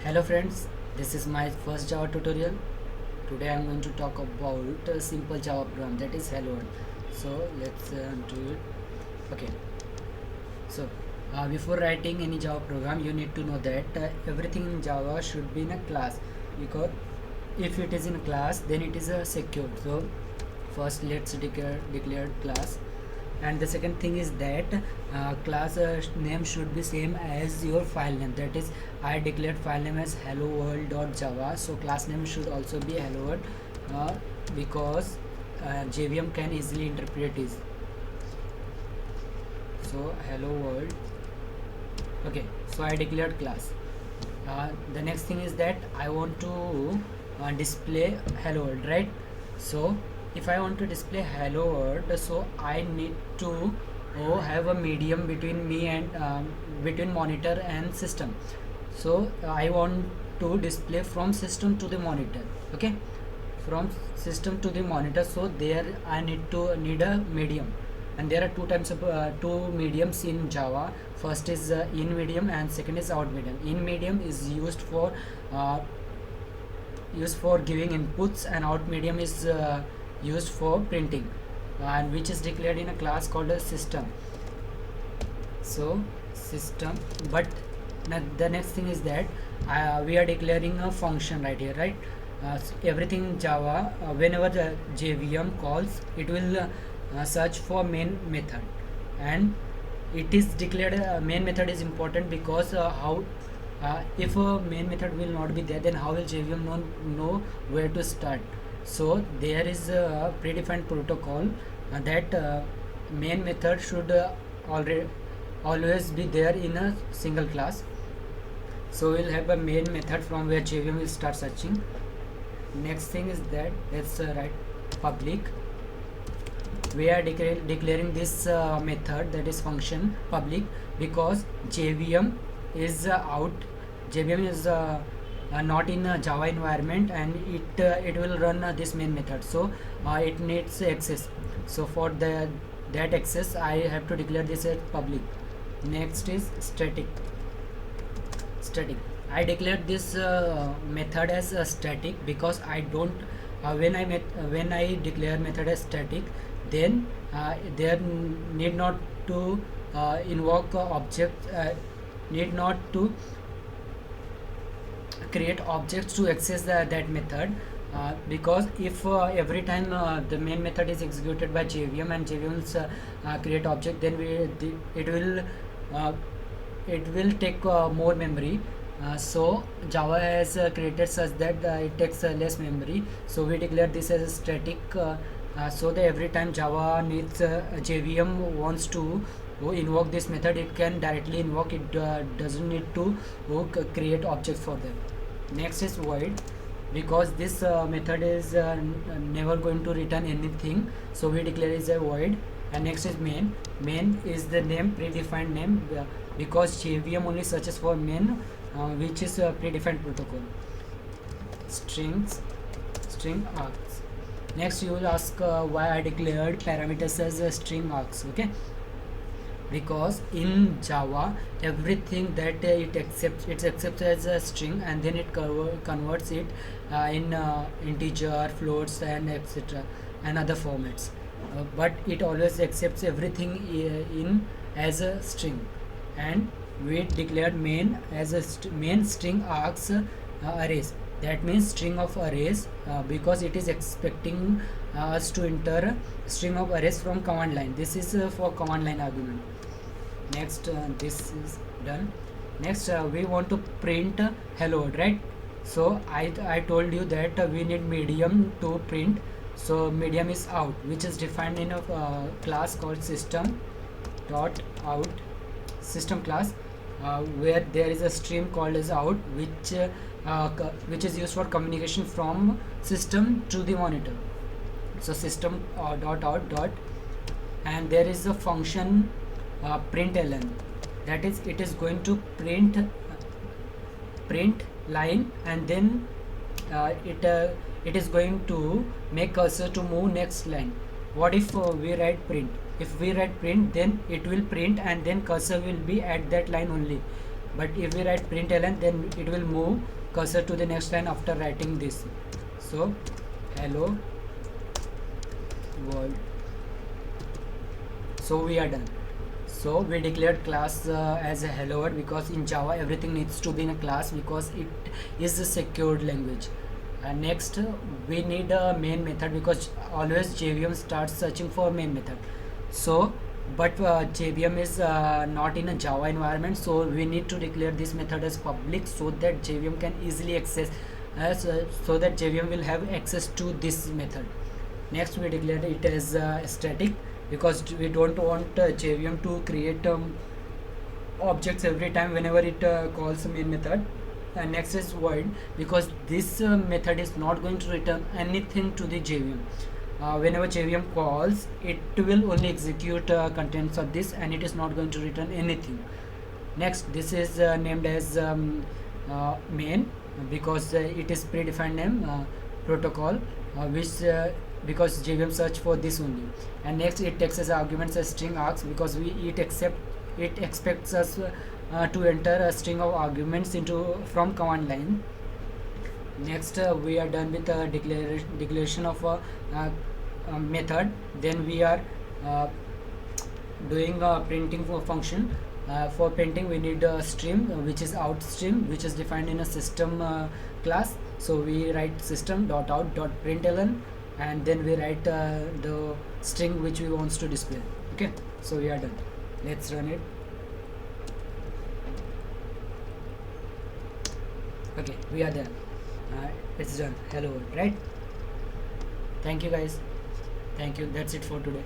Hello friends, this is my first Java tutorial. Today I am going to talk about a simple Java program, that is hello world. So let's do it. Okay. So before writing any Java program, you need to know that everything in Java should be in a class, because if it is in a class, then it is secure. So first let's declare class, and the second thing is that class name should be same as your file name. That is, I declared file name as hello world.java, so class name should also be hello world, because JVM can easily interpret it. So hello world. Okay, so I declared class. The next thing is that I want to display hello world, right? So if I want to display hello world, so I need to have a medium between me and between monitor and system. So I want to display from system to the monitor. Okay, from system to the monitor. So there I need a medium, and there are two mediums in Java. First is in medium and second is out medium. In medium is uh, used for giving inputs, and out medium is used for printing, and which is declared in a class called a system. So system, but the next thing is that we are declaring a function right here, right? So everything in Java, whenever the JVM calls, it will search for main method, and it is declared main method is important, because how if a main method will not be there, then how will JVM know where to start? So there is a predefined protocol that main method should already always be there in a single class. So we'll have a main method from where JVM will start searching. Next thing is that let's write public. We are declaring this method, that is function, public, because JVM is out. JVM is not in a Java environment, and it will run this main method. So it needs access. So for that access, I have to declare this as public. Next is static. I declared this method as static, because I don't when I declare method as static, then there need not to invoke object, need not to create objects to access that method, because if every time the main method is executed by JVM and JVM will create object, then uh, it will take more memory. So Java has created such that it takes less memory. So we declare this as a static, so that every time Java needs JVM wants to invoke this method, it can directly invoke it. Doesn't need to create objects for them. Next is void, because this method is never going to return anything, so we declare is a void. And next is main. Main is the name, predefined name, because JVM only searches for main, which is a predefined protocol. String args. Next you will ask why I declared parameters as string args. Okay, because in Java everything that it accepts as a string, and then it converts it in integer, floats, and etc., and other formats, but it always accepts everything in as a string. And we declared main as a main string args arrays. That means string of arrays, because it is expecting us to enter string of arrays from command line. This is for command line argument. Next, this is done. Next, we want to print hello world, right? So I told you that we need medium to print. So medium is out, which is defined in a class called system dot out, system class, where there is a stream called as out, which is used for communication from system to the monitor. So system dot out dot, and there is a function println, that is, it is going to print line, and then it is going to make cursor to move next line. What if we write print? If we write print, then it will print, and then cursor will be at that line only. but if we write println, then it will move cursor to the next line after writing this. So hello world. So we are done. So we declared class as a hello world, because in Java everything needs to be in a class because it is a secured language. Next we need a main method, because always JVM starts searching for main method. So but JVM is not in a Java environment, so we need to declare this method as public so that JVM can easily access so that JVM will have access to this method. Next we declared it as static, because we don't want JVM to create objects every time whenever it calls main method. And next is void, because this method is not going to return anything to the JVM. Whenever JVM calls, it will only execute contents of this, and it is not going to return anything. Next, this is named as main, because it is predefined name protocol, which because JVM search for this only. And next it takes as arguments a string args, because it expects us to enter a string of arguments into from command line. Next we are done with the declaration of a method. Then we are doing a printing function. For printing we need a stream, which is out stream, which is defined in a system class. So we write system.out.println, and then we write the string which we wants to display. Okay, so we are done. Let's run it. Okay, we are there. It's done. Hello world, right? Thank you guys. Thank you. That's it for today.